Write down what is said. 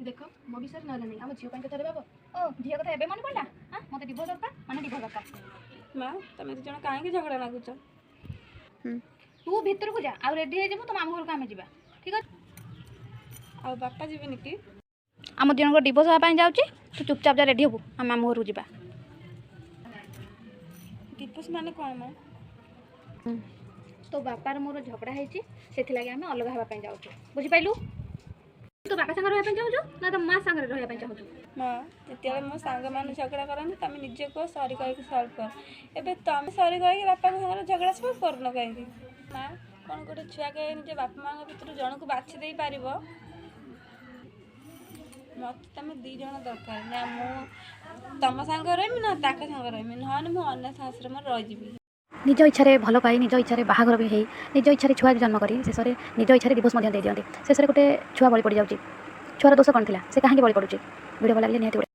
देख मो विषय ना नहीं आम झील कथा बाबा ओ झील कथा एवं मन पड़ा हाँ मत डिभोर्स दरकार माने डिभोर्स दरकार माँ तुम दिज कहीं झगड़ा लगुच तू भीतर को जा आ रेडी हो तुम आम घर को आम जा ठीक है आ बापा जीवन कि आम दिन को डिभोर्स हाँपाई जाऊँगी तू चुपचाप जा रेडी हबू आम आम घर को जा डिभोर्स माने कौन माँ तो बापार मोर झगड़ा है आम अलग हाँपाई जाऊँ बुझिपारू तो बापा सागर रहा चाहूँ ना तो माँ सागर रहा चाहूँ माँ जिते मो सांग मैंने झगड़ा करनी तुम निजे कह सरी कह सल्व कर एबे तुम सरी कह बापा सागर झगड़ा सल्व करन कहीं माँ कौन गोटे छुआ कहे निजे बापा माँ भितर जन को बाछि दे पार मत तुम दी जन दरकार ना मु तुम सांग रही ना ताक सांग रही ना मुझे अनाथ आश्रम रही निज इच्छा भल पाई निज इच्छा बाहागर भी है निज इच्छा छुआ जन्म कर शेष में निज इच्छा डिभोर्स दे दिखाते शेष में गोटे छुआ बलि पड़ जाऊँगी छुआर दोष कौन थी से कहीं बलि पड़ुचे वीडियो भल लगे निहत